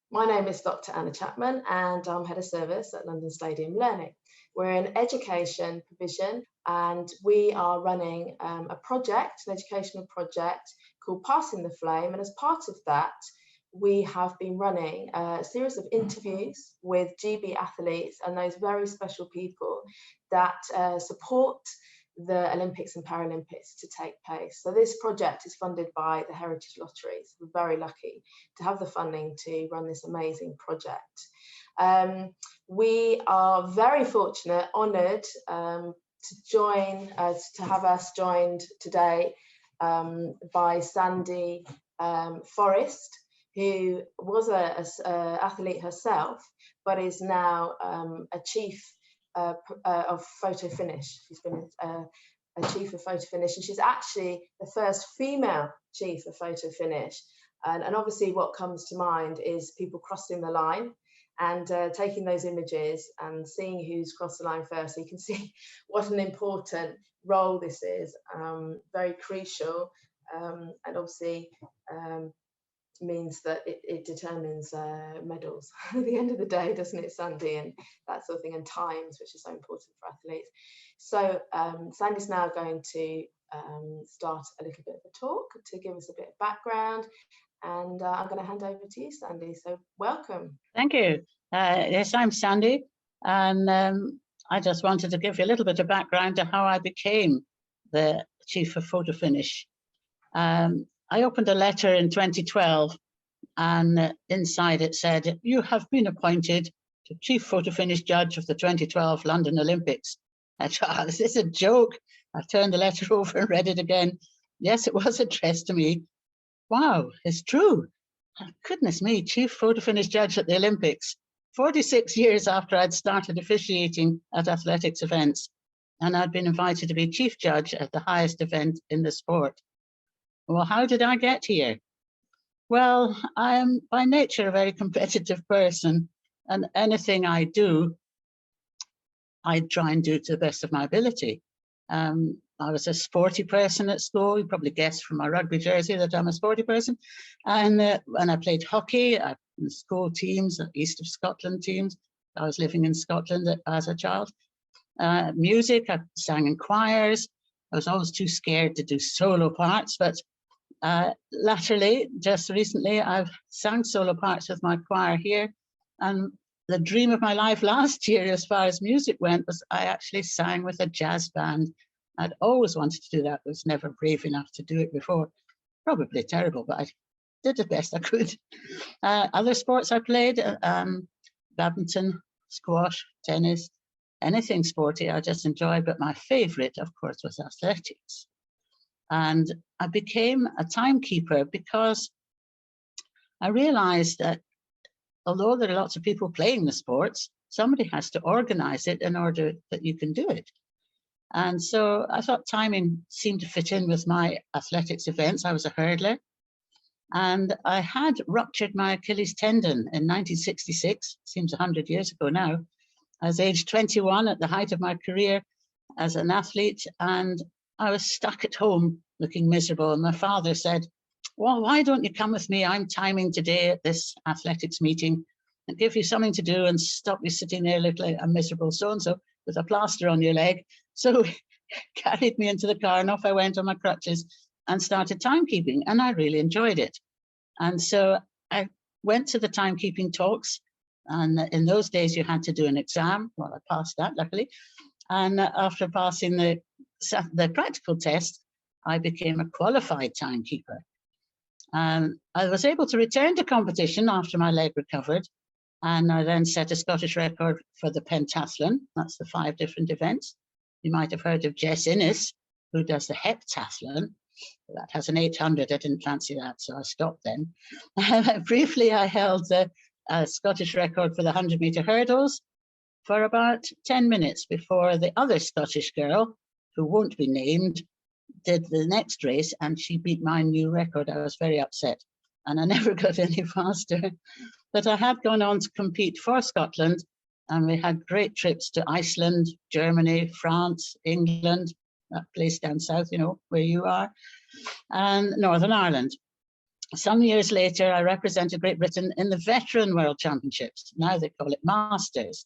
My name is Dr. Anna Chapman and I'm Head of Service at London Stadium Learning. We're an education provision and we are running a project, an educational project called Passing the Flame, and as part of that we have been running a series of interviews with GB athletes and those very special people that support the Olympics and Paralympics to take place. So this project is funded by the Heritage Lotteries. We're very lucky to have the funding to run this amazing project. We are very fortunate, honoured to have us joined today by Sandy Forrest, who was an athlete herself, but is now a chief of photo finish. She's been a chief of photo finish, and she's actually the first female chief of photo finish. And obviously what comes to mind is people crossing the line and taking those images and seeing who's crossed the line first. So you can see what an important role this is, very crucial, and obviously means that it determines medals at the end of the day, doesn't it, Sandy, and that sort of thing, and times, which is so important for athletes. So Sandy's now going to start a little bit of a talk to give us a bit of background, and I'm going to hand over to you, Sandy. So welcome. Thank you. Yes, I'm Sandy, and I just wanted to give you a little bit of background to how I became the Chief of Photo Finish. I opened a letter in 2012, and inside it said, "You have been appointed to Chief Photo Finish Judge of the 2012 London Olympics." I thought, this is a joke. I turned the letter over and read it again. Yes, it was addressed to me. Wow, it's true. Goodness me, Chief Photo Finish Judge at the Olympics, 46 years after I'd started officiating at athletics events, and I'd been invited to be Chief Judge at the highest event in the sport. Well, how did I get here? Well, I am by nature a very competitive person, and anything I do, I try and do to the best of my ability. I was a sporty person at school. You probably guessed from my rugby jersey that I'm a sporty person. And when I played hockey, in school teams, East of Scotland teams. I was living in Scotland as a child. Music, I sang in choirs. I was always too scared to do solo parts, but latterly, just recently, I've sang solo parts with my choir here, and the dream of my life last year, as far as music went, was I actually sang with a jazz band. I'd always wanted to do that, but was never brave enough to do it before. Probably terrible, but I did the best I could. Other sports I played, badminton, squash, tennis, anything sporty I just enjoyed, but my favorite, of course, was athletics. And I became a timekeeper because I realized that although there are lots of people playing the sports, somebody has to organize it in order that you can do it. And so I thought timing seemed to fit in with my athletics events. I was a hurdler, and I had ruptured my Achilles tendon in 1966, seems 100 years ago now. I was age 21 at the height of my career as an athlete, and I was stuck at home looking miserable. And my father said, "Well, why don't you come with me? I'm timing today at this athletics meeting and give you something to do and stop you sitting there looking like a miserable so-and-so with a plaster on your leg." So he carried me into the car, and off I went on my crutches and started timekeeping, and I really enjoyed it. And so I went to the timekeeping talks, and in those days you had to do an exam. Well, I passed that, luckily. And after passing the practical test, I became a qualified timekeeper. I was able to return to competition after my leg recovered, and I then set a Scottish record for the pentathlon. That's the 5 different events. You might have heard of Jess Innes, who does the heptathlon. That has an 800. I didn't fancy that, so I stopped then. Briefly, I held the Scottish record for the 100-meter hurdles for about 10 minutes before the other Scottish girl, who won't be named, did the next race, and she beat my new record. I was very upset, and I never got any faster. But I had gone on to compete for Scotland, and we had great trips to Iceland, Germany, France, England, that place down south, you know, where you are, and Northern Ireland. some years later, I represented Great Britain in the Veteran World Championships. Now they call it Masters.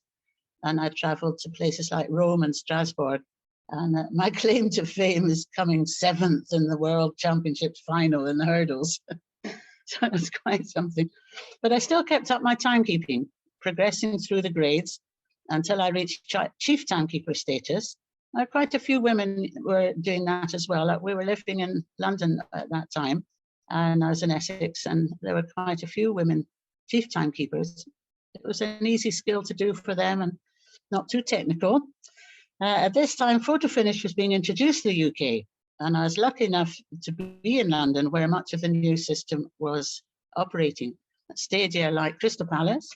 And I travelled to places like Rome and Strasbourg. And my claim to fame is coming 7th in the World Championships final in the hurdles. So it's quite something. But I still kept up my timekeeping, progressing through the grades until I reached chief timekeeper status. Quite a few women were doing that as well. We were living in London at that time, and I was in Essex, and there were quite a few women chief timekeepers. It was an easy skill to do for them and not too technical. At this time, photo finish was being introduced to the UK, and I was lucky enough to be in London where much of the new system was operating. At stadia like Crystal Palace,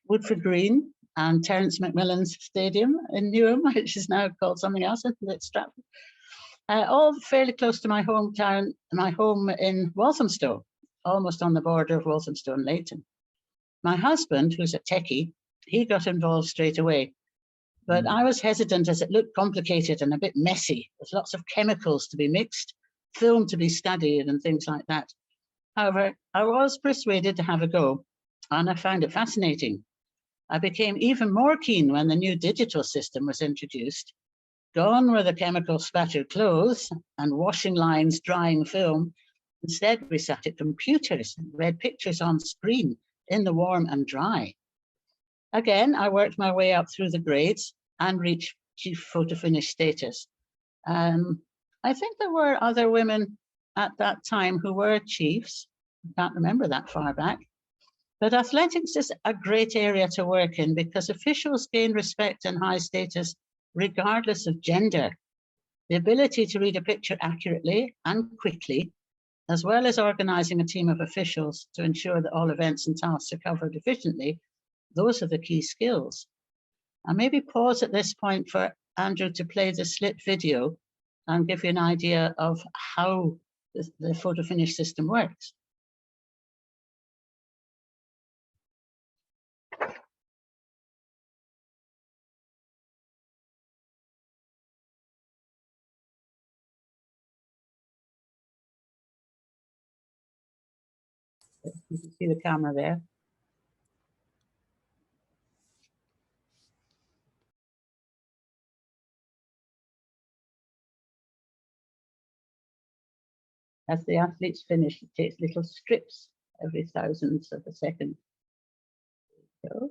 Woodford Green, and Terence McMillan's Stadium in Newham, which is now called something else, it's Stratford. All fairly close to my hometown, my home in Walthamstow, almost on the border of Walthamstow and Leighton. My husband, who's a techie, he got involved straight away. But I was hesitant as it looked complicated and a bit messy. There's lots of chemicals to be mixed, film to be studied and things like that. However, I was persuaded to have a go, and I found it fascinating. I became even more keen when the new digital system was introduced. Gone were the chemical spattered clothes and washing lines drying film. Instead, we sat at computers and read pictures on screen in the warm and dry. Again, I worked my way up through the grades and reached chief photo finish status. I think there were other women at that time who were chiefs. I can't remember that far back. But athletics is a great area to work in because officials gain respect and high status regardless of gender. The ability to read a picture accurately and quickly, as well as organising a team of officials to ensure that all events and tasks are covered efficiently, those are the key skills. I'll maybe pause at this point for Andrew to play the slip video and give you an idea of how the photo finish system works. You can see the camera there. As the athletes finish, it takes little strips every thousandth of a second. There you go.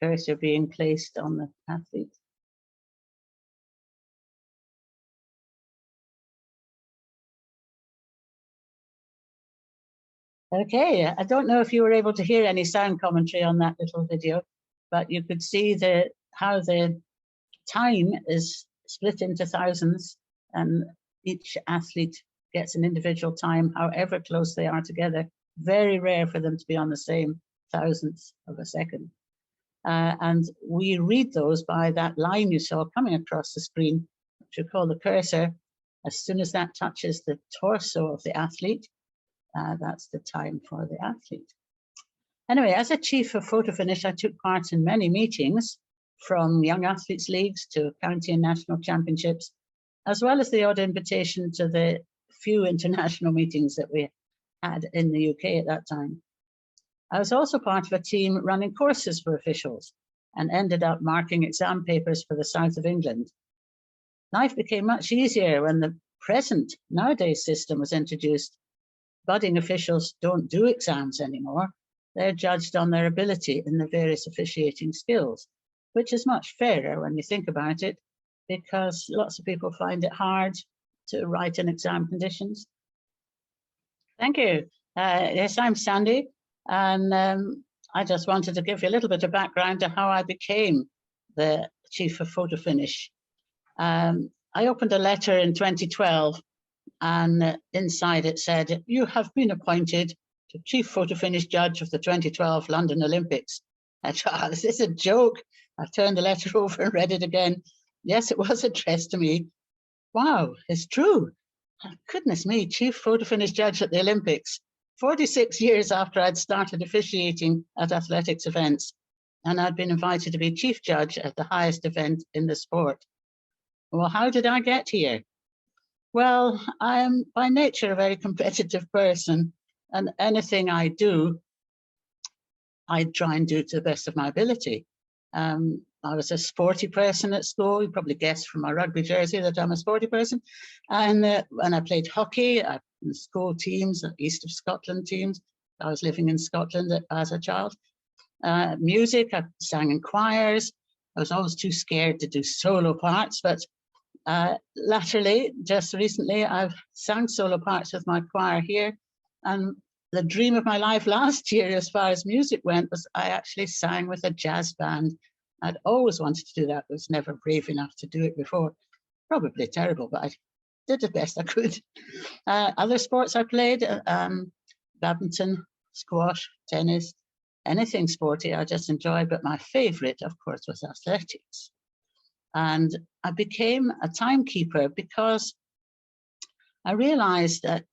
Cursor being placed on the athlete. Okay, I don't know if you were able to hear any sound commentary on that little video, but you could see how the time is split into thousands and each athlete gets an individual time, however close they are together. Very rare for them to be on the same thousandth of a second. And we read those by that line you saw coming across the screen, which we call the cursor. As soon as that touches the torso of the athlete, that's the time for the athlete. Anyway, as a chief of photo finish, I took part in many meetings, from young athletes leagues to county and national championships, as well as the odd invitation to the few international meetings that we had in the UK at that time. I was also part of a team running courses for officials and ended up marking exam papers for the south of England. Life became much easier when the present nowadays system was introduced. Budding officials don't do exams anymore. They're judged on their ability in the various officiating skills, which is much fairer when you think about it, because lots of people find it hard to write in exam conditions. Thank you. Yes, I'm Sandy, and I just wanted to give you a little bit of background to how I became the chief of photo finish. I opened a letter in 2012 and inside it said, "You have been appointed to Chief Photo Finish Judge of the 2012 London Olympics." I thought, "Is this a joke?" I turned the letter over and read it again. Yes, it was addressed to me. Wow, it's true. Goodness me, Chief Photo Finish Judge at the Olympics, 46 years after I'd started officiating at athletics events, and I'd been invited to be Chief Judge at the highest event in the sport. Well, how did I get here? Well, I am by nature a very competitive person, and anything I do, I try and do to the best of my ability. I was a sporty person at school. You probably guessed from my rugby jersey that I'm a sporty person. And I played hockey in school teams, East of Scotland teams. I was living in Scotland as a child. Music, I sang in choirs. I was always too scared to do solo parts, but latterly, just recently, I've sang solo parts with my choir here. And the dream of my life last year, as far as music went, was I actually sang with a jazz band. I'd always wanted to do that, but was never brave enough to do it before. Probably terrible, but I did the best I could. Other sports I played, badminton, squash, tennis, anything sporty I just enjoyed, but my favorite, of course, was athletics. And I became a timekeeper because I realized that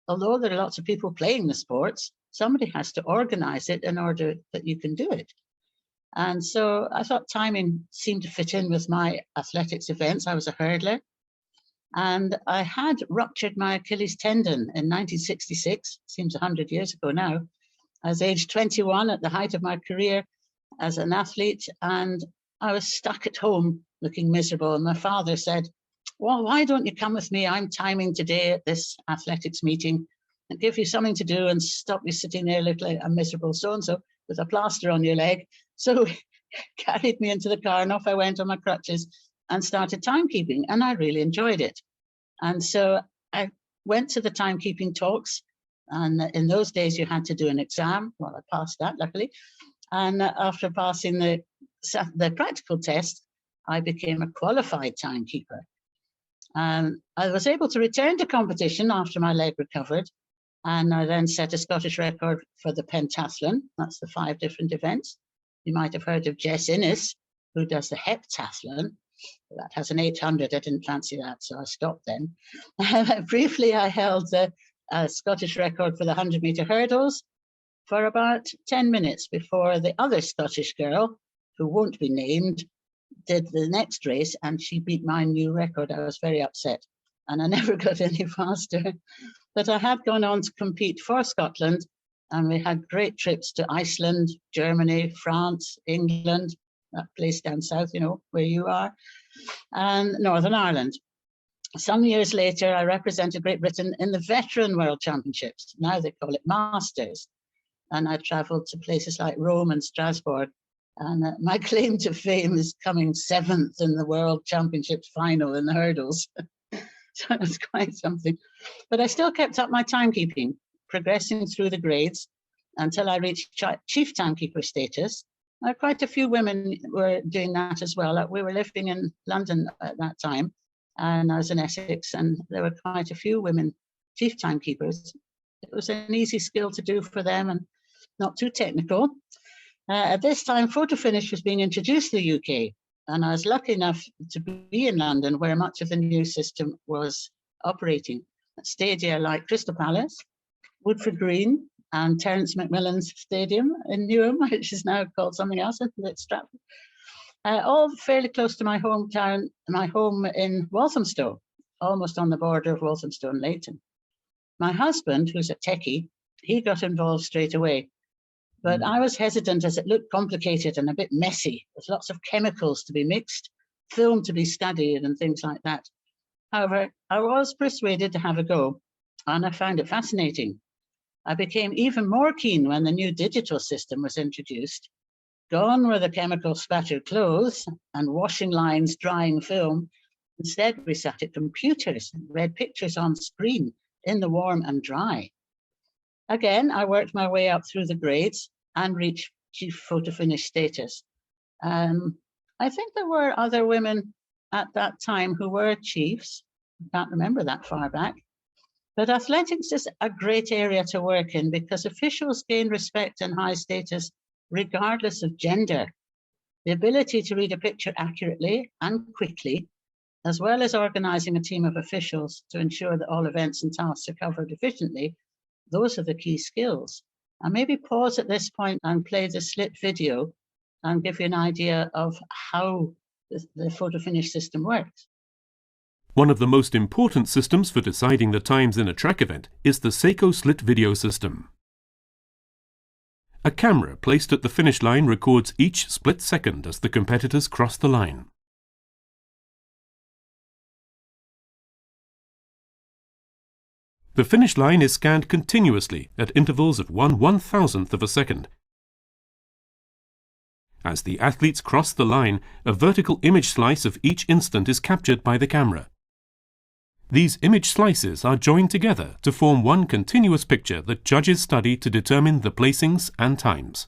although there are lots of people playing the sports, somebody has to organize it in order that you can do it. And so I thought timing seemed to fit in with my athletics events. I was a hurdler, and I had ruptured my Achilles tendon in 1966, seems 100 years ago now. I was age 21 at the height of my career as an athlete, and I was stuck at home looking miserable. And my father said, "Well, why don't you come with me? I'm timing today at this athletics meeting and give you something to do and stop you sitting there looking like a miserable so-and-so with a plaster on your leg." So he carried me into the car and off I went on my crutches and started timekeeping, and I really enjoyed it. And so I went to the timekeeping talks, and in those days you had to do an exam. Well, I passed that, luckily. And after passing the practical test, I became a qualified timekeeper. I was able to return to competition after my leg recovered, and I then set a Scottish record for the pentathlon. That's the 5 different events. You might have heard of Jess Innes, who does the heptathlon. That has an 800. I didn't fancy that, so I stopped then. Briefly, I held the Scottish record for the 100-meter hurdles for about 10 minutes before the other Scottish girl, who won't be named, did the next race, and she beat my new record. I was very upset, and I never got any faster. But I had gone on to compete for Scotland, and we had great trips to Iceland, Germany, France, England, that place down south, you know, where you are, and Northern Ireland. Some years later, I represented Great Britain in the Veteran World Championships. Now they call it Masters. And I travelled to places like Rome and Strasbourg. And my claim to fame is coming 7th in the World Championships final in the hurdles. So it's quite something. But I still kept up my timekeeping, progressing through the grades until I reached chief timekeeper status. Quite a few women were doing that as well. We were living in London at that time, and I was in Essex, and there were quite a few women chief timekeepers. It was an easy skill to do for them and not too technical. At this time, photo finish was being introduced to the UK, and I was lucky enough to be in London, where much of the new system was operating. At stadia like Crystal Palace, Woodford Green, and Terence McMillan's Stadium in Newham, which is now called something else, at Stratford. All fairly close to my hometown, my home in Walthamstow, almost on the border of Walthamstow and Leighton. My husband, who's a techie, he got involved straight away. But I was hesitant as it looked complicated and a bit messy. There's lots of chemicals to be mixed, film to be studied and things like that. However, I was persuaded to have a go, and I found it fascinating. I became even more keen when the new digital system was introduced. Gone were the chemical spattered clothes and washing lines drying film. Instead, we sat at computers and read pictures on screen in the warm and dry. Again, I worked my way up through the grades and reached chief photo finish status. I think there were other women at that time who were chiefs. I can't remember that far back. But athletics is a great area to work in because officials gain respect and high status regardless of gender. The ability to read a picture accurately and quickly, as well as organising a team of officials to ensure that all events and tasks are covered efficiently, those are the key skills. I'll maybe pause at this point and play the slit video and give you an idea of how the photo finish system works. One of the most important systems for deciding the times in a track event is the Seiko slit video system. A camera placed at the finish line records each split second as the competitors cross the line. The finish line is scanned continuously at intervals of 1/1000th of a second. As the athletes cross the line, a vertical image slice of each instant is captured by the camera. These image slices are joined together to form one continuous picture that judges study to determine the placings and times.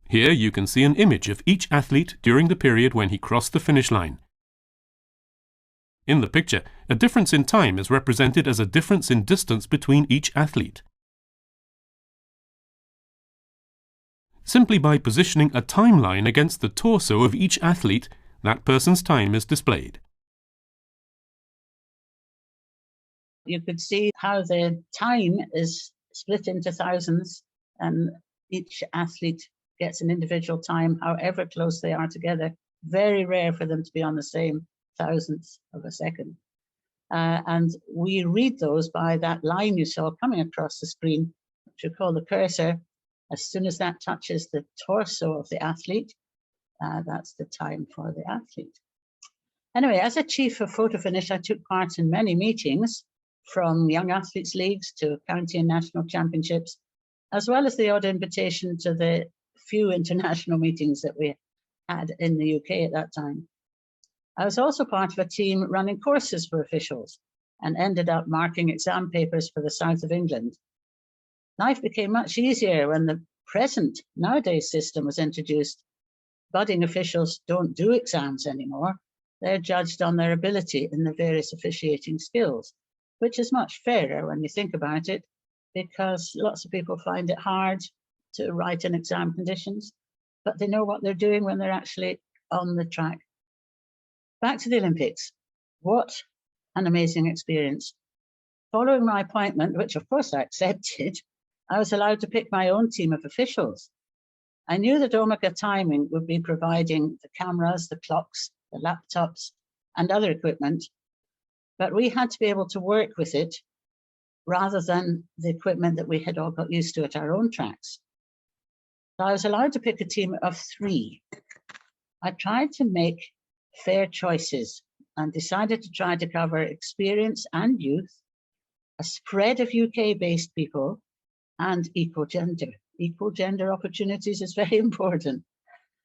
Here you can see an image of each athlete during the period when he crossed the finish line. In the picture, a difference in time is represented as a difference in distance between each athlete. Simply by positioning a timeline against the torso of each athlete, that person's time is displayed. You could see how the time is split into thousands and each athlete gets an individual time, however close they are together. Very rare for them to be on the same thousandths of a second. And we read those by that line you saw coming across the screen, which we call the cursor. As soon as that touches the torso of the athlete, that's the time for the athlete. Anyway, as a chief of photo finish, I took part in many meetings, from young athletes leagues to county and national championships, as well as the odd invitation to the few international meetings that we had in the UK at that time. I was also part of a team running courses for officials and ended up marking exam papers for the south of England. Life became much easier when the present nowadays system was introduced. Budding officials don't do exams anymore. They're judged on their ability in the various officiating skills, which is much fairer when you think about it, because lots of people find it hard to write in exam conditions, but they know what they're doing when they're actually on the track. Back to the Olympics. What an amazing experience. Following my appointment, which of course I accepted, I was allowed to pick my own team of officials. I knew that Omega Timing would be providing the cameras, the clocks, the laptops, and other equipment, but we had to be able to work with it rather than the equipment that we had all got used to at our own tracks. So I was allowed to pick a team of 3. I tried to make fair choices and decided to try to cover experience and youth, a spread of UK-based people, and equal gender. Equal gender opportunities is very important,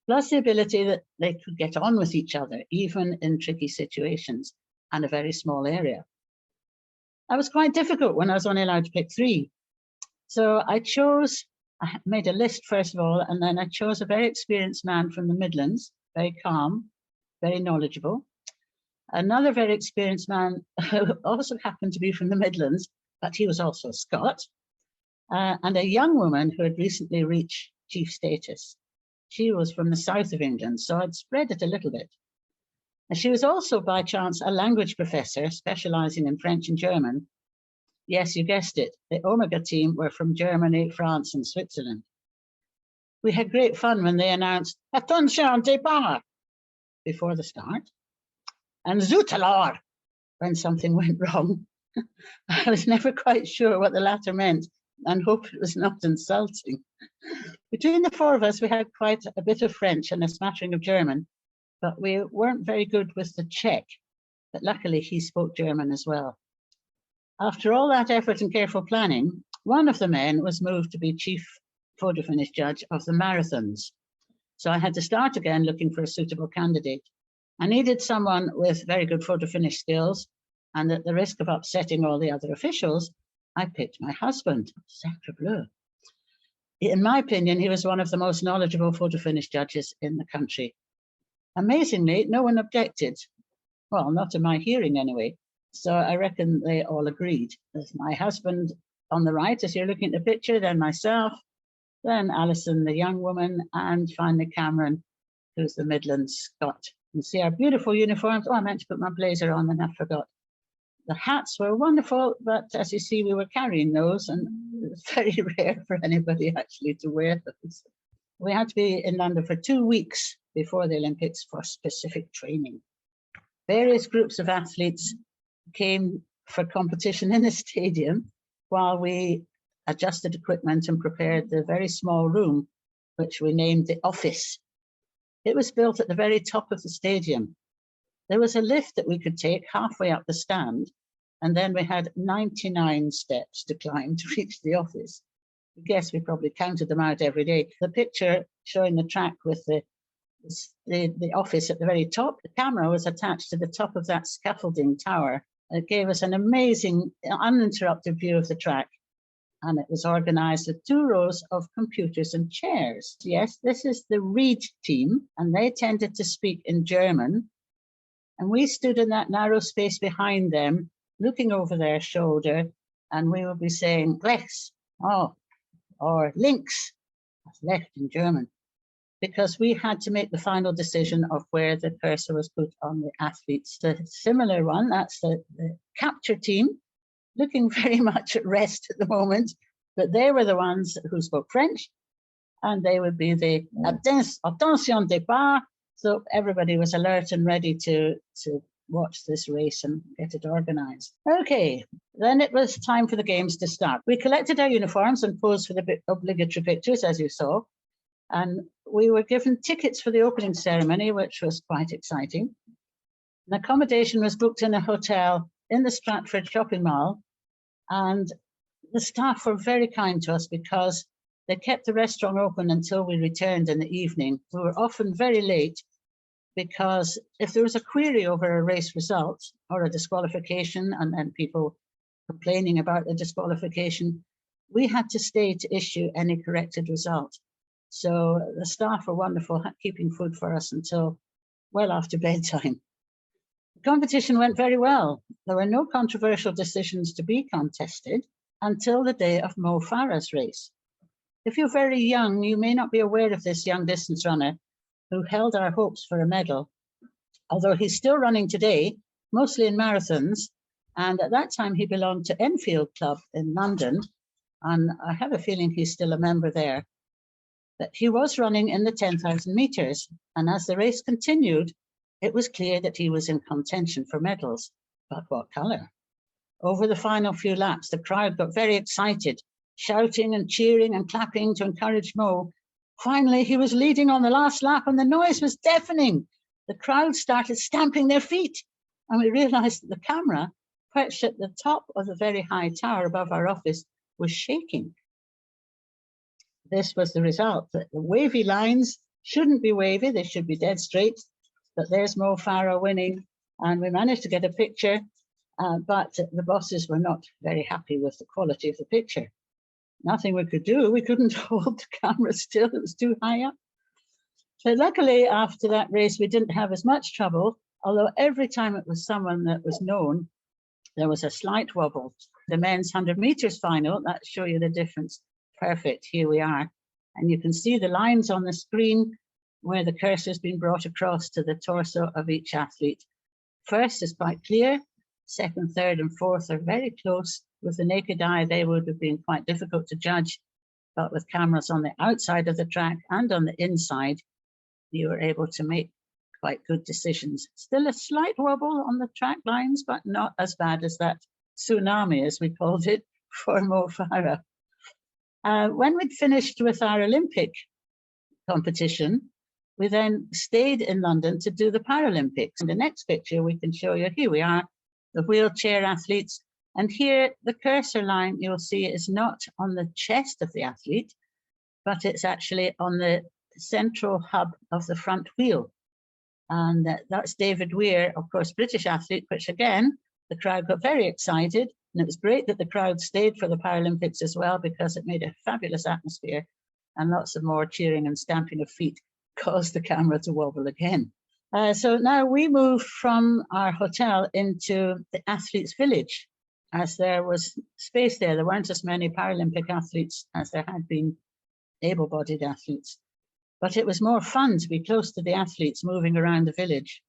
plus the ability that they could get on with each other, even in tricky situations and a very small area. That was quite difficult when I was only allowed to pick 3. So I made a list first of all, and then I chose a very experienced man from the Midlands, very calm, very knowledgeable. Another very experienced man who also happened to be from the Midlands, but he was also a Scot, and a young woman who had recently reached chief status. She was from the south of England, so I'd spread it a little bit. And she was also, by chance, a language professor specializing in French and German. Yes, you guessed it, the Omega team were from Germany, France, and Switzerland. We had great fun when they announced "Attention, départ" before the start, and "Zut alors" when something went wrong. I was never quite sure what the latter meant and hope it was not insulting. Between the 4 of us, we had quite a bit of French and a smattering of German, but we weren't very good with the Czech, but luckily he spoke German as well. After all that effort and careful planning, one of the men was moved to be chief photo finish judge of the marathons. So I had to start again looking for a suitable candidate. I needed someone with very good photo finish skills, and at the risk of upsetting all the other officials, I picked my husband, sacre bleu. In my opinion, he was one of the most knowledgeable photo finish judges in the country. Amazingly, no one objected. Well, not in my hearing anyway. So I reckon they all agreed. There's my husband on the right, as you're looking at the picture, then myself, then Alison, the young woman, and finally Cameron, who's the Midland Scot. You can see our beautiful uniforms. Oh, I meant to put my blazer on and I forgot. The hats were wonderful, but as you see, we were carrying those, and it was very rare for anybody actually to wear those. We had to be in London for 2 weeks before the Olympics for specific training. Various groups of athletes came for competition in the stadium while we adjusted equipment and prepared the very small room, which we named the office. It was built at the very top of the stadium. There was a lift that we could take halfway up the stand, and then we had 99 steps to climb to reach the office. I guess we probably counted them out every day. The picture showing the track with the office at the very top, the camera was attached to the top of that scaffolding tower. It gave us an amazing, uninterrupted view of the track. And it was organized with 2 rows of computers and chairs. Yes, this is the Reed team, and they tended to speak in German. And we stood in that narrow space behind them, looking over their shoulder, and we would be saying rechts, oh, or links, that's left in German, because we had to make the final decision of where the cursor was put on the athletes. The similar one, that's the capture team, looking very much at rest at the moment, but they were the ones who spoke French, and they would be the attention départ, so everybody was alert and ready to watch this race and get it organized. Okay, then it was time for the games to start. We collected our uniforms and posed for the obligatory pictures, as you saw, and we were given tickets for the opening ceremony, which was quite exciting. An accommodation was booked in a hotel in the Stratford shopping mall, and the staff were very kind to us because they kept the restaurant open until we returned in the evening. We were often very late because if there was a query over a race result or a disqualification and then people complaining about the disqualification, we had to stay to issue any corrected result. So the staff were wonderful, keeping food for us until well after bedtime. The competition went very well. There were no controversial decisions to be contested until the day of Mo Farah's race. If you're very young, you may not be aware of this young distance runner who held our hopes for a medal, although he's still running today, mostly in marathons. And at that time, he belonged to Enfield Club in London, and I have a feeling he's still a member there. But he was running in the 10,000 meters, and as the race continued, it was clear that he was in contention for medals. But what color? Over the final few laps, the crowd got very excited, shouting and cheering and clapping to encourage Mo. Finally, he was leading on the last lap and the noise was deafening. The crowd started stamping their feet, and we realized that the camera, perched at the top of the very high tower above our office, was shaking. This was the result, that the wavy lines shouldn't be wavy, they should be dead straight. But there's Mo Farah winning, and we managed to get a picture, but the bosses were not very happy with the quality of the picture. Nothing we could do. We couldn't hold the camera still. It was too high up. But luckily, after that race, we didn't have as much trouble, although every time it was someone that was known, there was a slight wobble. The men's 100 meters final, that show you the difference. Perfect, here we are. And you can see the lines on the screen where the cursor's been brought across to the torso of each athlete. First is quite clear. Second, third, and fourth are very close. With the naked eye, they would have been quite difficult to judge, but with cameras on the outside of the track and on the inside, you were able to make quite good decisions. Still a slight wobble on the track lines, but not as bad as that tsunami, as we called it, for Mo Farah. When we'd finished with our Olympic competition, we then stayed in London to do the Paralympics. In the next picture, we can show you, here we are, the wheelchair athletes. And here, the cursor line you'll see is not on the chest of the athlete, but it's actually on the central hub of the front wheel. And that's David Weir, of course, British athlete, which again, the crowd got very excited. And it was great that the crowd stayed for the Paralympics as well, because it made a fabulous atmosphere, and lots of more cheering and stamping of feet caused the camera to wobble again. So now we moved from our hotel into the athletes' village, as there was space there. There weren't as many Paralympic athletes as there had been able-bodied athletes. But it was more fun to be close to the athletes moving around the village.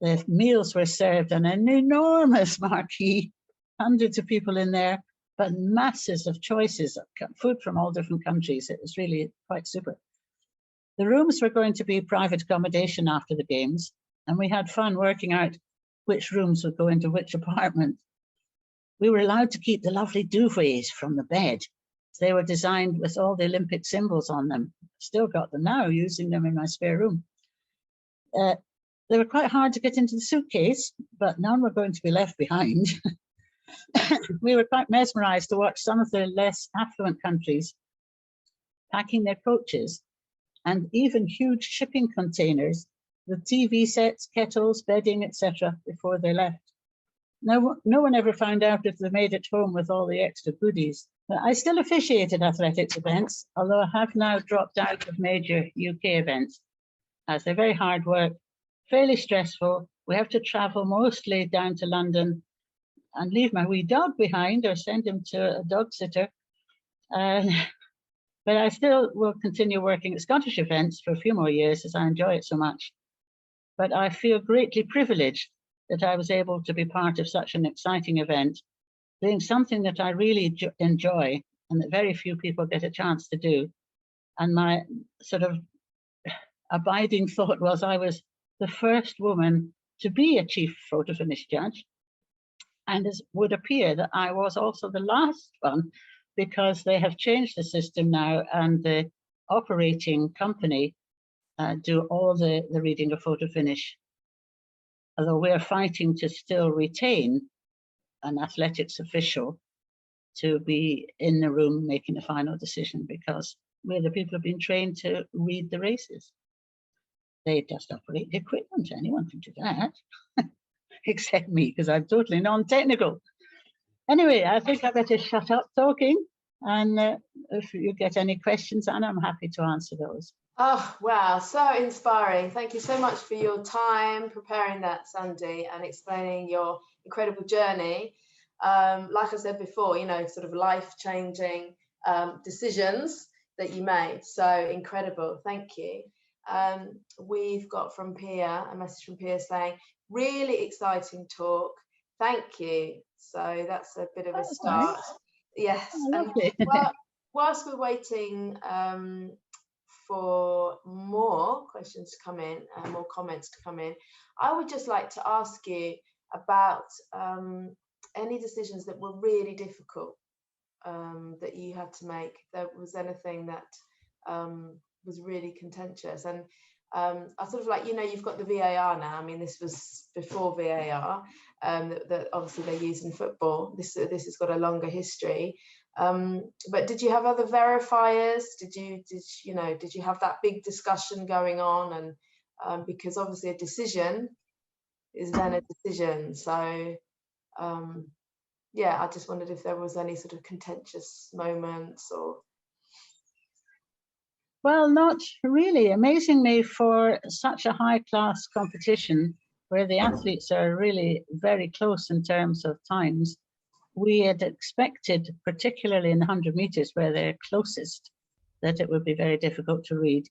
The meals were served on an enormous marquee, hundreds of people in there, but masses of choices of food from all different countries. It was really quite super. The rooms were going to be private accommodation after the games, and we had fun working out which rooms would go into which apartment. We were allowed to keep the lovely duvets from the bed. They were designed with all the Olympic symbols on them. Still got them now, using them in my spare room. They were quite hard to get into the suitcase, but none were going to be left behind. We were quite mesmerized to watch some of the less affluent countries packing their coaches and even huge shipping containers with TV sets, kettles, bedding, etc. before they left. No one ever found out if they made it home with all the extra goodies. I still officiated athletics events, although I have now dropped out of major UK events, as they're very hard work, fairly stressful. We have to travel mostly down to London and leave my wee dog behind or send him to a dog sitter. But I still will continue working at Scottish events for a few more years as I enjoy it so much. But I feel greatly privileged that I was able to be part of such an exciting event, doing something that I really enjoy and that very few people get a chance to do. And my sort of abiding thought was I was the first woman to be a chief photo finish judge. And it would appear that I was also the last one, because they have changed the system now and the operating company do all the reading of photo finish. Although we're fighting to still retain an athletics official to be in the room making the final decision, because we're the people who've been trained to read the races. They just operate the equipment. Anyone can do that, except me, because I'm totally non-technical. Anyway, I think I better shut up talking, and if you get any questions, Anna, I'm happy to answer those. Oh, wow, so inspiring. Thank you so much for your time preparing that, Sandy, and explaining your incredible journey. Like I said before, you know, sort of life-changing decisions that you made. So incredible. Thank you. We've got from Pia, a message from Pia saying, really exciting talk. Thank you. So that's a bit of a start. Nice. Yes. Oh, and whilst we're waiting for more questions to come in, more comments to come in, I would just like to ask you about any decisions that were really difficult that you had to make. If there was anything that was really contentious, and I sort of like, you know, you've got the VAR now. I mean, this was before VAR, that obviously they use in football. This has got a longer history. But did you have other verifiers? Did you have that big discussion going on? And because obviously a decision is then a decision. So yeah, I just wondered if there was any sort of contentious moments or. Well, not really. Amazingly, for such a high-class competition where the athletes are really very close in terms of times, we had expected, particularly in the 100 meters where they're closest, that it would be very difficult to read.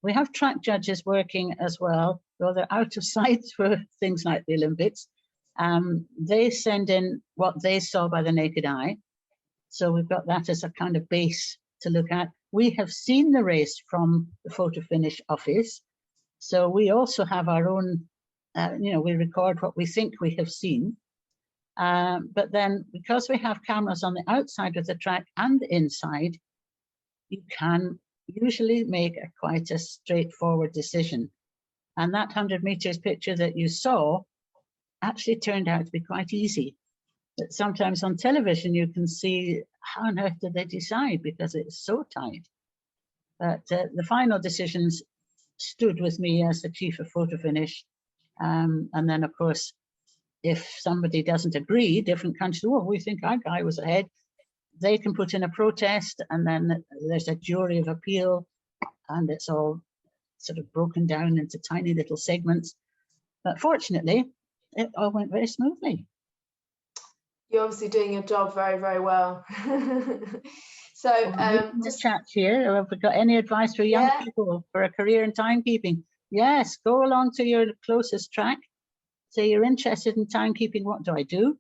We have track judges working as well, though they're out of sight for things like the Olympics. They send in what they saw by the naked eye. So we've got that as a kind of base to look at. We have seen the race from the photo finish office. So we also have our own, we record what we think we have seen. But then because we have cameras on the outside of the track and the inside, you can usually make quite a straightforward decision. And that 100 meters picture that you saw actually turned out to be quite easy. But sometimes on television, you can see how on earth did they decide, because it's so tight. But the final decisions stood with me as the chief of photo finish. And then, of course, if somebody doesn't agree, different countries, oh, we think our guy was ahead, they can put in a protest, and then there's a jury of appeal, and it's all sort of broken down into tiny little segments. But fortunately, it all went very smoothly. You're obviously doing your job very, very well. So just chat here. Have we got any advice for young people for a career in timekeeping? Yes, go along to your closest track. Say you're interested in timekeeping. What do I do?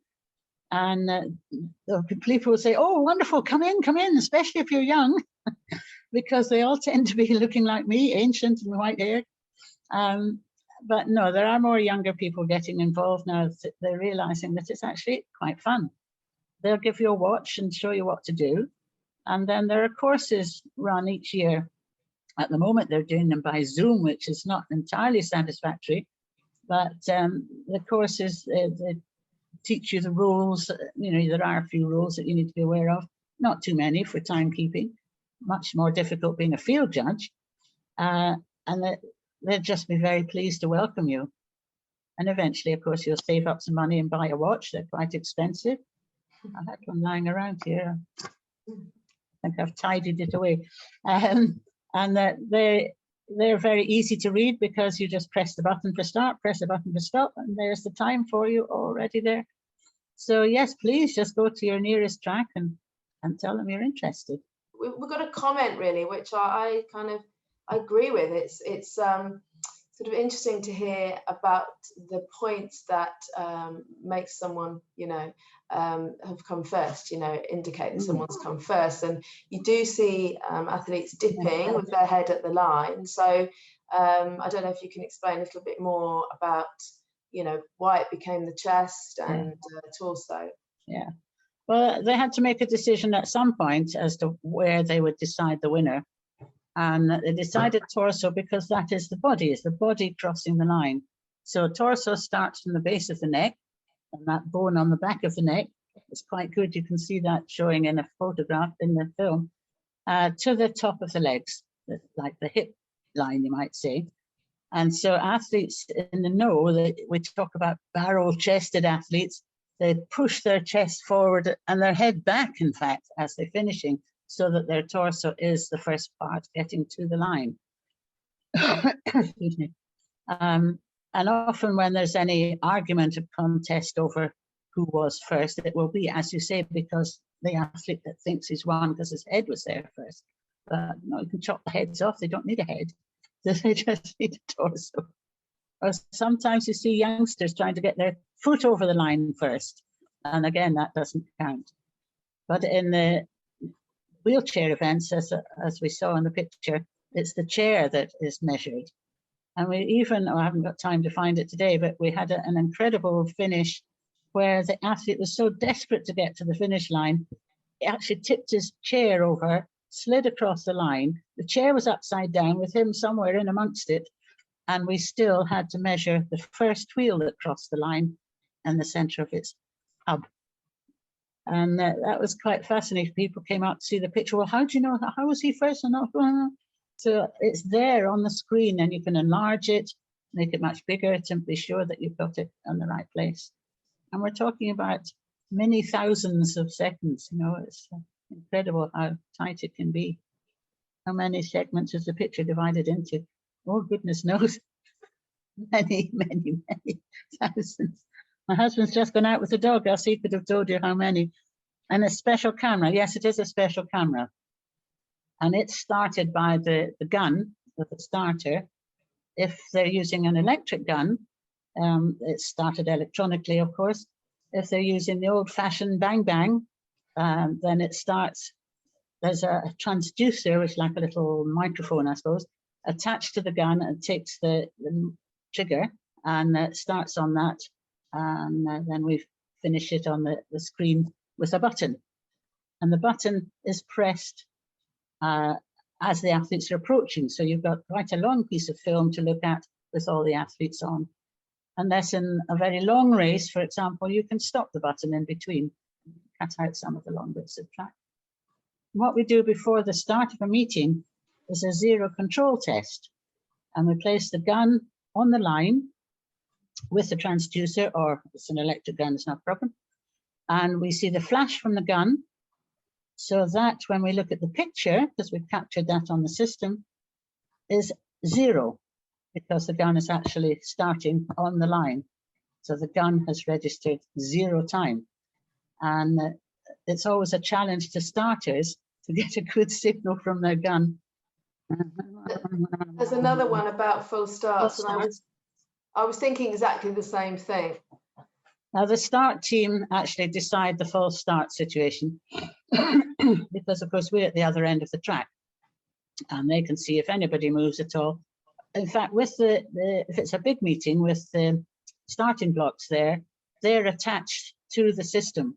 And people will say, "Oh, wonderful! Come in!" Especially if you're young, because they all tend to be looking like me, ancient and white hair. But no, there are more younger people getting involved now. They're realizing that it's actually quite fun. They'll give you a watch and show you what to do. And then there are courses run each year. At the moment, they're doing them by Zoom, which is not entirely satisfactory. But the courses, they teach you the rules. You know, there are a few rules that you need to be aware of. Not too many for timekeeping. Much more difficult being a field judge. And they'll just be very pleased to welcome you. And eventually, of course, you'll save up some money and buy a watch. They're quite expensive. I had one lying around here. I think I've tidied it away. And they're very easy to read because you just press the button for start, press the button for stop, and there's the time for you already there. So yes, please just go to your nearest track and tell them you're interested. We've got a comment really, which I agree with. It's sort of interesting to hear about the points that make someone, have come first, indicate that someone's come first. And you do see athletes dipping with their head at the line. So I don't know if you can explain a little bit more about, why it became the chest and torso. Yeah. Well, they had to make a decision at some point as to where they would decide the winner. And they decided torso because that is the body crossing the line. So torso starts from the base of the neck, and that bone on the back of the neck is quite good. You can see that showing in a photograph in the film, to the top of the legs, like the hip line, you might say. And so athletes in the know, we talk about barrel-chested athletes, they push their chest forward and their head back, in fact, as they're finishing, so that their torso is the first part getting to the line. Excuse me. And often when there's any argument or contest over who was first, it will be, as you say, because the athlete that thinks he's won because his head was there first. But no, you can chop the heads off. They don't need a head. They just need a torso. Or sometimes you see youngsters trying to get their foot over the line first. And again, that doesn't count. But in the wheelchair events, as we saw in the picture, it's the chair that is measured. And we even, I haven't got time to find it today, but we had an incredible finish where the athlete was so desperate to get to the finish line, he actually tipped his chair over, slid across the line. The chair was upside down with him somewhere in amongst it. And we still had to measure the first wheel that crossed the line and the center of its hub. And that was quite fascinating. People came out to see the picture. Well, how do you know? How was he first? So it's there on the screen, and you can enlarge it, make it much bigger to be sure that you've got it on the right place. And we're talking about many thousands of seconds. It's incredible how tight it can be. How many segments is the picture divided into? Oh, goodness knows. Many, many, many thousands. My husband's just gone out with the dog, else he could have told you how many. And a special camera. Yes, it is a special camera. And it's started by the gun with the starter. If they're using an electric gun, it's started electronically, of course. If they're using the old-fashioned bang-bang, then it starts, there's a transducer, which is like a little microphone, I suppose, attached to the gun, and takes the trigger and starts on that. And then we finish it on the screen with a button. And the button is pressed as the athletes are approaching. So you've got quite a long piece of film to look at with all the athletes on. Unless in a very long race, for example, you can stop the button in between, cut out some of the long bits of track. What we do before the start of a meeting is a zero control test. And we place the gun on the line with the transducer, or if it's an electric gun, it's not a problem. And we see the flash from the gun, so that when we look at the picture, because we've captured that on the system, is 0, because the gun is actually starting on the line. So the gun has registered 0 time. And it's always a challenge to starters to get a good signal from their gun. There's another one about false starts, and I was thinking exactly the same thing. Now the start team actually decide the false start situation because of course we're at the other end of the track and they can see if anybody moves at all. In fact, with if it's a big meeting with the starting blocks there, they're attached to the system.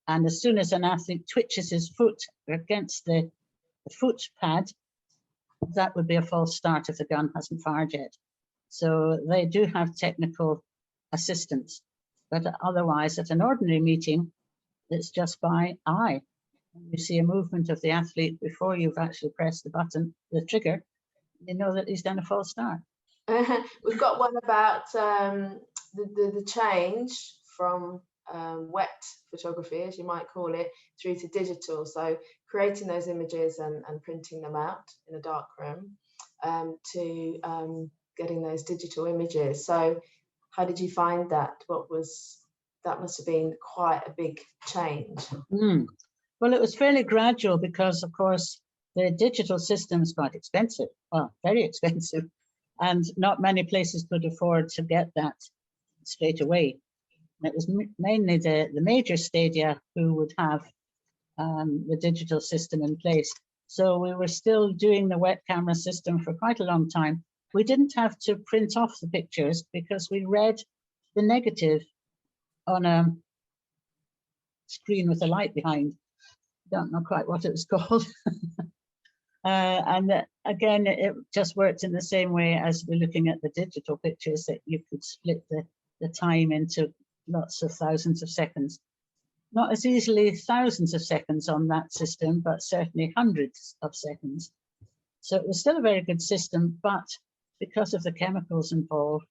And as soon as an athlete twitches his foot against the foot pad, that would be a false start if the gun hasn't fired yet. So they do have technical assistance, but otherwise at an ordinary meeting, it's just by eye. You see a movement of the athlete before you've actually pressed the button, the trigger, you know that he's done a false start. We've got one about the change from wet photography, as you might call it, through to digital. So creating those images and printing them out in a dark room to getting those digital images. So how did you find that? That must have been quite a big change. Well, it was fairly gradual because, of course, the digital system is quite expensive, well, very expensive, and not many places could afford to get that straight away. It was mainly the major stadia who would have the digital system in place. So we were still doing the wet camera system for quite a long time. We didn't have to print off the pictures because we read the negative on a screen with a light behind. Don't know quite what it was called. And again, it just worked in the same way as we're looking at the digital pictures, that you could split the time into lots of thousands of seconds. Not as easily thousands of seconds on that system, but certainly hundreds of seconds. So it was still a very good system, but because of the chemicals involved,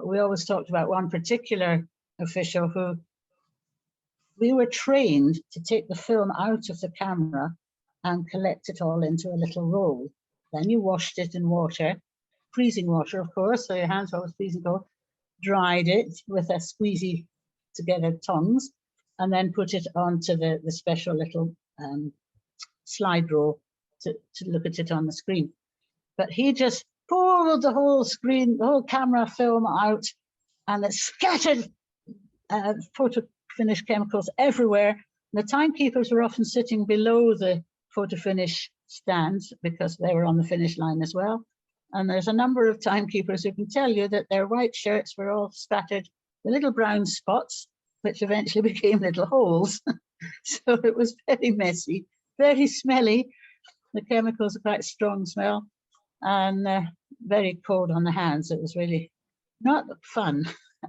we always talked about one particular official who we were trained to take the film out of the camera and collect it all into a little roll. Then you washed it in water, freezing water, of course, so your hands were always freezing cold, dried it with a squeezy together tongs, and then put it onto the special little slide rule to look at it on the screen. But he just pulled the whole screen, the whole camera film out, and it scattered photo finish chemicals everywhere. The timekeepers were often sitting below the photo finish stands because they were on the finish line as well. And there's a number of timekeepers who can tell you that their white shirts were all spattered with little brown spots, which eventually became little holes. So it was very messy, very smelly. The chemicals are quite strong smell and very cold on the hands. It was really not fun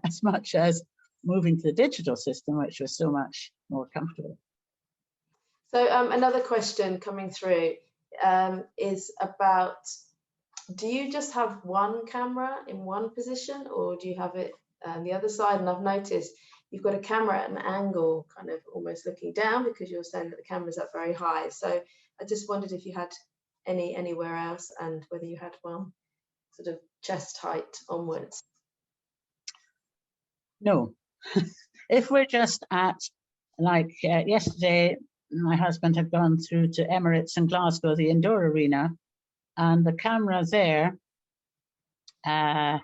as much as moving to the digital system, which was so much more comfortable. So another question coming through is about, do you just have one camera in one position, or do you have it on the other side? And I've noticed you've got a camera at an angle, kind of almost looking down, because you're saying that the camera's up very high. So I just wondered if you had anywhere else, and whether you had one sort of chest height onwards. No. If we're just at, like yesterday, my husband had gone through to Emirates in Glasgow, the indoor arena, and the camera there, no,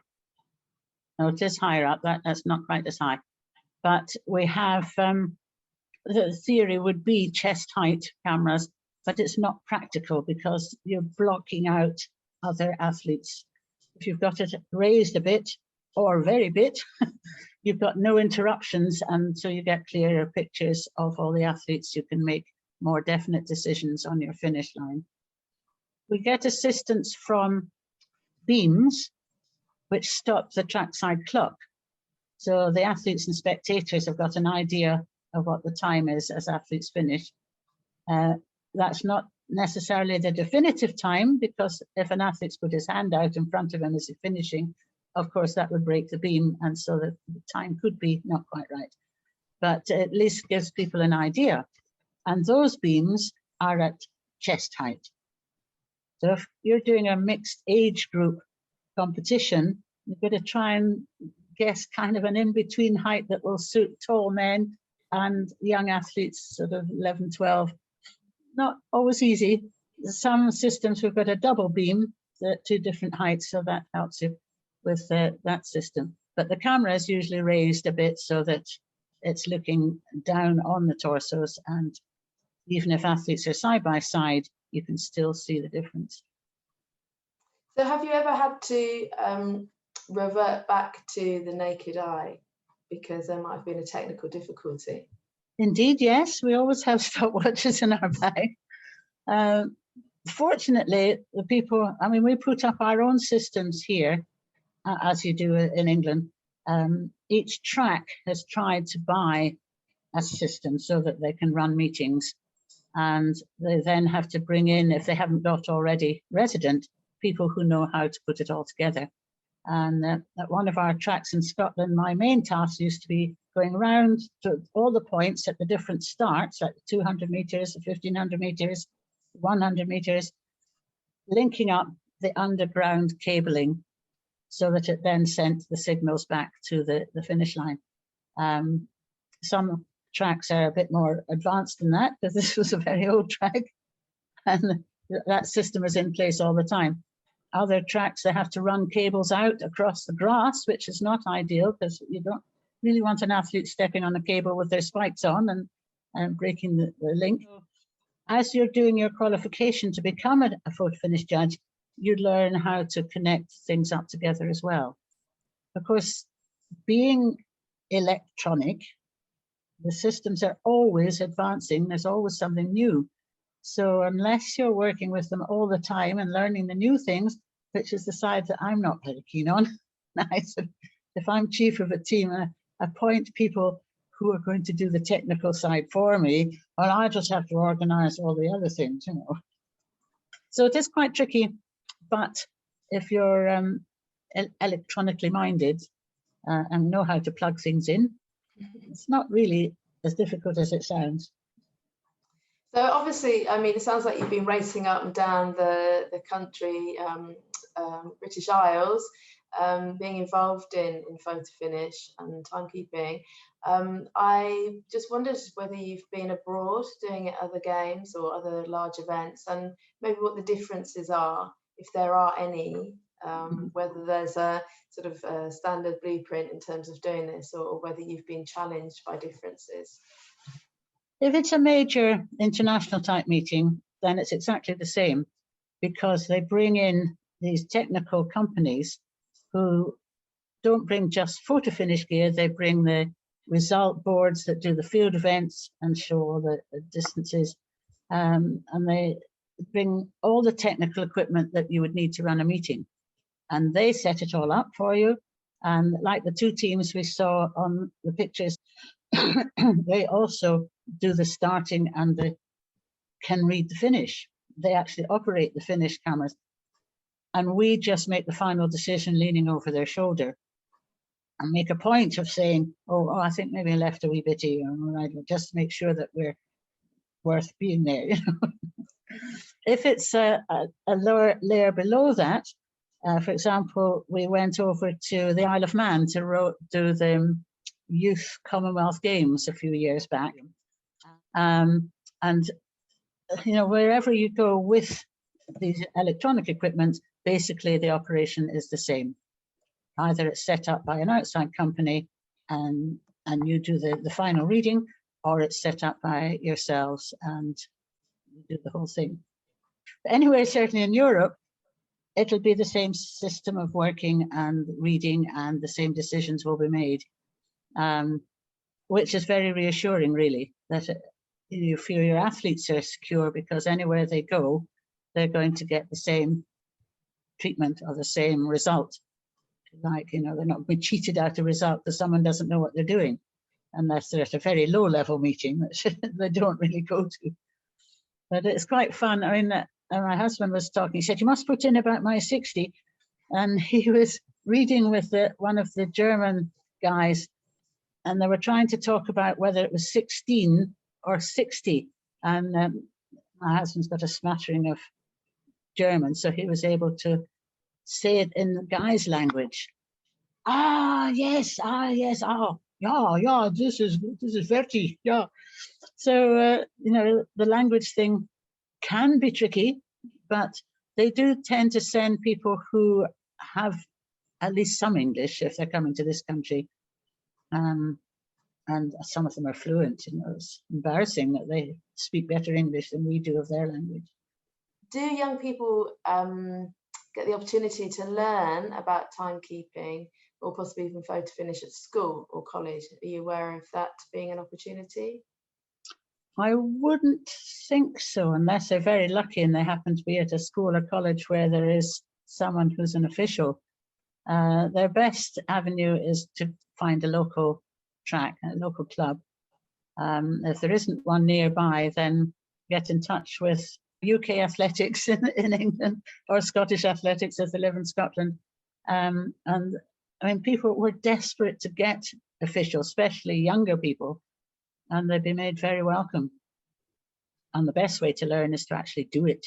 it is higher up, that's not quite as high, but we have, the theory would be chest height cameras, but it's not practical because you're blocking out other athletes. If you've got it raised a bit or very bit, you've got no interruptions, and so you get clearer pictures of all the athletes. You can make more definite decisions on your finish line. We get assistance from beams which stop the trackside clock. So the athletes and spectators have got an idea of what the time is as athletes finish. That's not necessarily the definitive time, because if an athlete's put his hand out in front of him as he's finishing, of course that would break the beam, and so the time could be not quite right. But at least gives people an idea. And those beams are at chest height. So if you're doing a mixed age group competition, you've got to try and guess kind of an in-between height that will suit tall men and young athletes, sort of 11, 12. Not always easy. Some systems we've got a double beam at 2 different heights, so that helps you with that system. But the camera is usually raised a bit so that it's looking down on the torsos, and even if athletes are side by side, you can still see the difference. So have you ever had to revert back to the naked eye because there might have been a technical difficulty? Indeed, yes. We always have stopwatches in our bag. Fortunately, the people, I mean, we put up our own systems here, as you do in England. Each track has tried to buy a system so that they can run meetings, and they then have to bring in, if they haven't got already resident, people who know how to put it all together. And at one of our tracks in Scotland, my main task used to be going around to all the points at the different starts, like 200 meters, 1500 meters, 100 meters, linking up the underground cabling so that it then sent the signals back to the finish line. Some tracks are a bit more advanced than that, because this was a very old track, and that system is in place all the time. Other tracks, they have to run cables out across the grass, which is not ideal, because you don't really want an athlete stepping on a cable with their spikes on and breaking the link. As you're doing your qualification to become a photo finish judge, you learn how to connect things up together as well. Of course, being electronic, the systems are always advancing. There's always something new. So unless you're working with them all the time and learning the new things, which is the side that I'm not very keen on, if I'm chief of a team, I appoint people who are going to do the technical side for me, well, I just have to organize all the other things, you know. So it is quite tricky, but if you're electronically minded and know how to plug things in, it's not really as difficult as it sounds. So obviously, I mean, it sounds like you've been racing up and down the country, British Isles, being involved in photo finish and timekeeping. I just wondered whether you've been abroad doing it at other games or other large events, and maybe what the differences are, if there are any, whether there's a sort of a standard blueprint in terms of doing this, or whether you've been challenged by differences. If it's a major international type meeting, then it's exactly the same, because they bring in these technical companies who don't bring just photo finish gear, they bring the result boards that do the field events and show all the distances, and they bring all the technical equipment that you would need to run a meeting, and they set it all up for you. And like the 2 teams we saw on the pictures, they also do the starting and can read the finish. They actually operate the finish cameras, and we just make the final decision leaning over their shoulder and make a point of saying, oh, I think maybe I left a wee bit here, right, just to make sure that we're worth being there. You know? If it's a lower layer below that, for example, we went over to the Isle of Man to do the Youth Commonwealth Games a few years back. And, you know, wherever you go with these electronic equipment, basically the operation is the same. Either it's set up by an outside company and you do the final reading, or it's set up by yourselves and you do the whole thing. But anyway, certainly in Europe, it'll be the same system of working and reading, and the same decisions will be made, which is very reassuring, really, that you feel your athletes are secure, because anywhere they go, they're going to get the same treatment or the same result. Like, you know, they're not being cheated out a result because someone doesn't know what they're doing, unless they're at a very low level meeting, which they don't really go to. But it's quite fun. I mean, my husband was talking, he said, you must put in about my 60. And he was reading with one of the German guys, and they were trying to talk about whether it was 16 or 60. And my husband's got a smattering of German, so he was able to say it in the guy's language. Yes, yeah, this is Verti, yeah. So, the language thing can be tricky, but they do tend to send people who have at least some English if they're coming to this country. And some of them are fluent. It's embarrassing that they speak better English than we do of their language. Do young people get the opportunity to learn about timekeeping or possibly even photo finish at school or college? Are you aware of that being an opportunity? I wouldn't think so, unless they're very lucky and they happen to be at a school or college where there is someone who's an official. Their best avenue is to find a local track, a local club. If there isn't one nearby, then get in touch with UK athletics in England or Scottish athletics if they live in Scotland. And I mean, people were desperate to get officials, especially younger people, and they'd be made very welcome. And the best way to learn is to actually do it.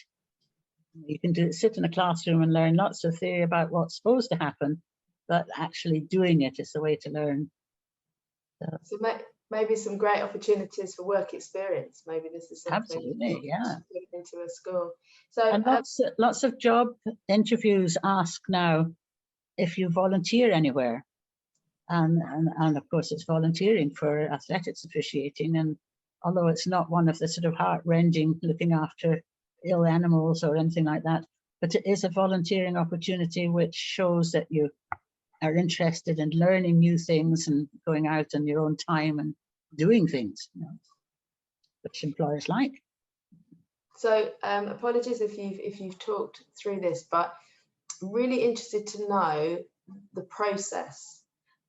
You can sit in a classroom and learn lots of theory about what's supposed to happen, but actually doing it is the way to learn. So maybe some great opportunities for work experience. Maybe this is something absolutely, yeah, into a school. So and lots of job interviews ask now if you volunteer anywhere, and of course it's volunteering for athletics officiating, and although it's not one of the sort of heart-rending looking after ill animals or anything like that, but it is a volunteering opportunity which shows that you are interested in learning new things and going out on your own time and doing things, which employers like. So apologies if you've talked through this, but I'm really interested to know the process.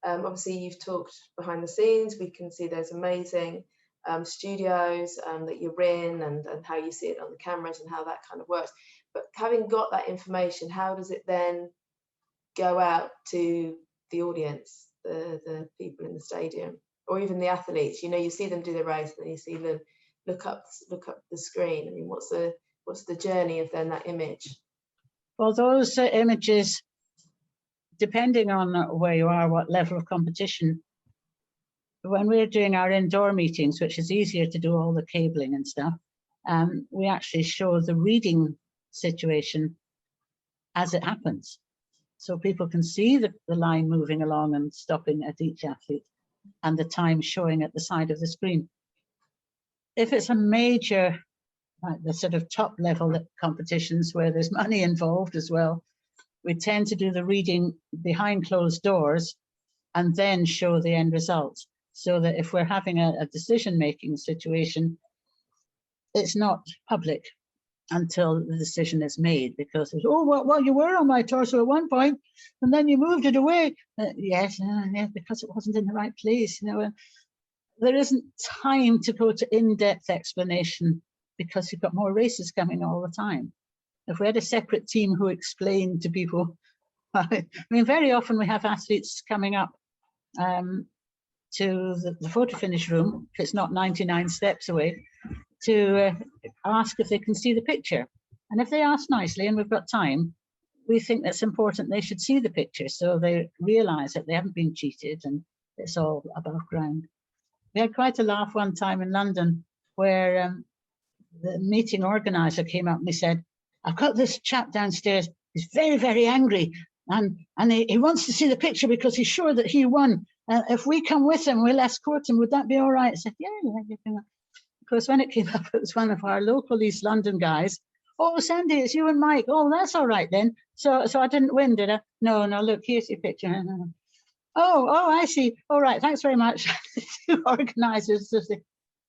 Obviously you've talked behind the scenes. We can see there's amazing studios that you're in and how you see it on the cameras and how that kind of works. But having got that information, how does it then go out to the audience, the people in the stadium, or even the athletes? You see them do the race and then you see them look up the screen. I mean, what's the journey of then that image? Well, those images, depending on where you are, what level of competition, when we're doing our indoor meetings, which is easier to do all the cabling and stuff, we actually show the reading situation as it happens. So people can see the line moving along and stopping at each athlete and the time showing at the side of the screen. If it's a major, like the sort of top level competitions where there's money involved as well, we tend to do the reading behind closed doors and then show the end results. So that if we're having a decision-making situation, it's not public until the decision is made, because it's, well, you were on my torso at one point and then you moved it away. Yes, because it wasn't in the right place. There isn't time to go to in-depth explanation because you've got more races coming all the time. If we had a separate team who explained to people, I mean, very often we have athletes coming up to the photo finish room, if it's not 99 steps away, to ask if they can see the picture. And if they ask nicely and we've got time, we think that's important they should see the picture so they realise that they haven't been cheated and it's all above ground. We had quite a laugh one time in London where the meeting organiser came up and he said, I've got this chap downstairs, he's very, very angry and he wants to see the picture because he's sure that he won. If we come with him, we'll escort him. Would that be all right? I said, yeah, you can. Of course, when it came up, it was one of our local East London guys. Oh, Sandy, it's you and Mike. Oh, that's all right then. So I didn't win, did I? No, look, here's your picture. Oh, I see. All right, thanks very much. The two organisers just say,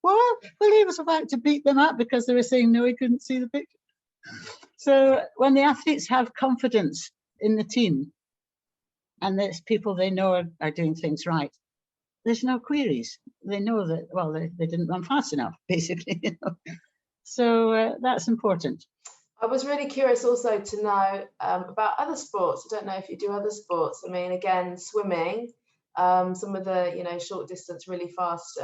well, he was about to beat them up because they were saying, no, he couldn't see the picture. So when the athletes have confidence in the team and there's people they know are doing things right, there's no queries. They know that, well, they didn't run fast enough, basically. So that's important. I was really curious also to know about other sports. I don't know if you do other sports. I mean, again, swimming, some of the, short distance, really fast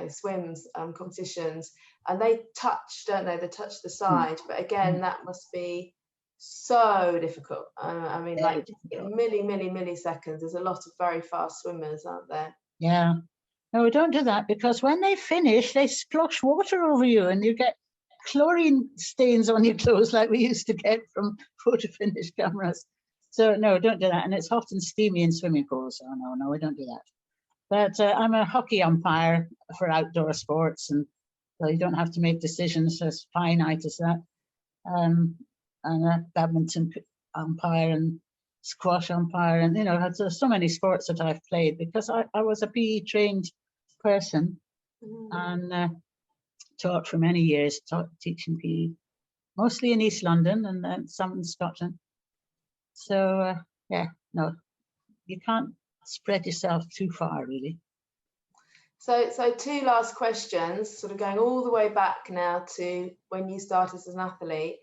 swims competitions, and they touch, don't they? They touch the side, but again, that must be so difficult. I mean, Very like difficult. milliseconds. There's a lot of very fast swimmers, aren't there? Yeah. No, we don't do that, because when they finish, they splosh water over you and you get chlorine stains on your clothes like we used to get from photo finish cameras. So no, don't do that. And it's hot and steamy in swimming pools. Oh no, we don't do that. But I'm a hockey umpire for outdoor sports, and so you don't have to make decisions as finite as that. And a badminton umpire and squash umpire, and there's so many sports that I've played, because I was a PE trained person and taught for many years, teaching PE, mostly in East London and then some in Scotland. So yeah, no, you can't spread yourself too far, really. So two last questions, sort of going all the way back now to when you started as an athlete.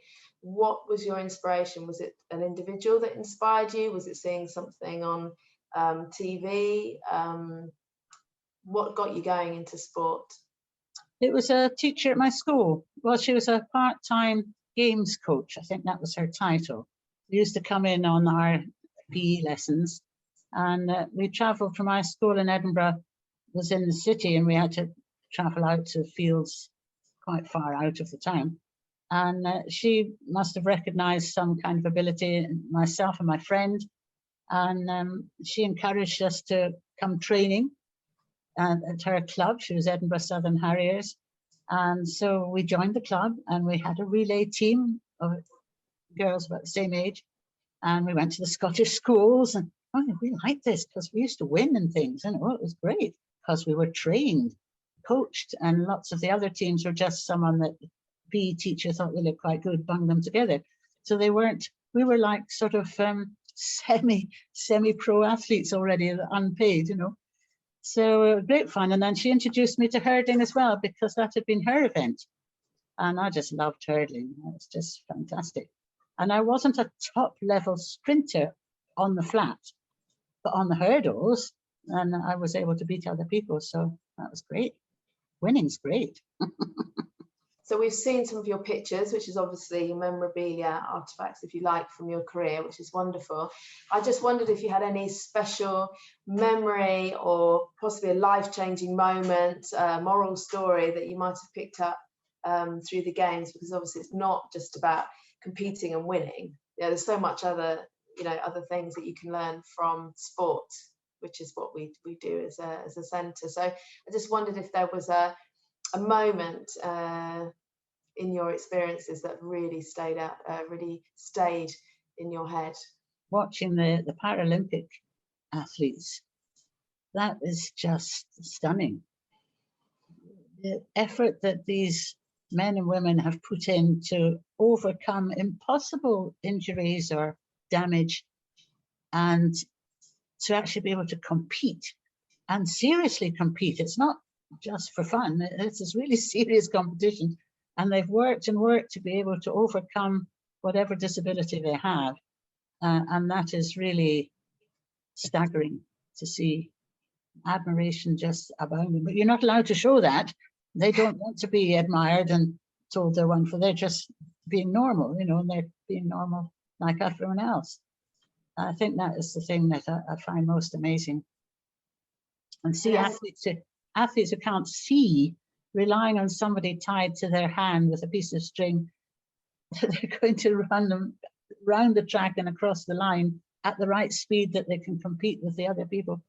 What was your inspiration? Was it an individual that inspired you? Was it seeing something on TV? What got you going into sport? It was a teacher at my school. Well, she was a part-time games coach. I think that was her title. She used to come in on our PE lessons, and we travelled from my school in Edinburgh, was in the city, and we had to travel out to fields quite far out of the town. And she must have recognised some kind of ability in myself and my friend, and she encouraged us to come training at her club. She was Edinburgh Southern Harriers, and so we joined the club, and we had a relay team of girls about the same age, and we went to the Scottish schools, and we liked this because we used to win and things, and it was great because we were trained, coached, and lots of the other teams were just someone that PE teacher thought they looked quite good, bung them together. So we were like sort of semi-pro athletes already, unpaid, So great fun. And then she introduced me to hurdling as well, because that had been her event. And I just loved hurdling. It was just fantastic. And I wasn't a top level sprinter on the flat, but on the hurdles, and I was able to beat other people. So that was great. Winning's great. So we've seen some of your pictures, which is obviously memorabilia, artifacts, if you like, from your career, which is wonderful. I just wondered if you had any special memory or possibly a life-changing moment, moral story that you might have picked up through the games, because obviously it's not just about competing and winning. There's so much other things that you can learn from sport, which is what we do as a centre. So I just wondered if there was a moment in your experiences that really stayed in your head. Watching the Paralympic athletes, that is just stunning. The effort that these men and women have put in to overcome impossible injuries or damage, and to actually be able to compete and seriously compete. It's not just for fun. It's this really serious competition, and they've worked and worked to be able to overcome whatever disability they have, and that is really staggering to see. Admiration just abounding, but you're not allowed to show that. They don't want to be admired and told they're wonderful. They're just being normal, and they're being normal like everyone else. I think that is the thing that I find most amazing. And see athletes who can't see, relying on somebody tied to their hand with a piece of string, they're going to run them round the track and across the line at the right speed that they can compete with the other people.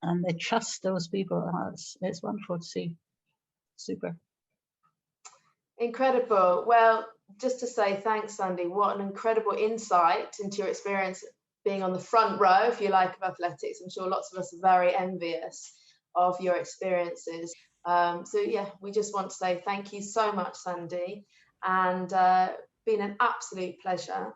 And they trust those people. It's wonderful to see. Super. Incredible. Well, just to say thanks, Sandy. What an incredible insight into your experience being on the front row, if you like, of athletics. I'm sure lots of us are very envious of your experiences. So yeah, we just want to say thank you so much, Sandy, and been an absolute pleasure.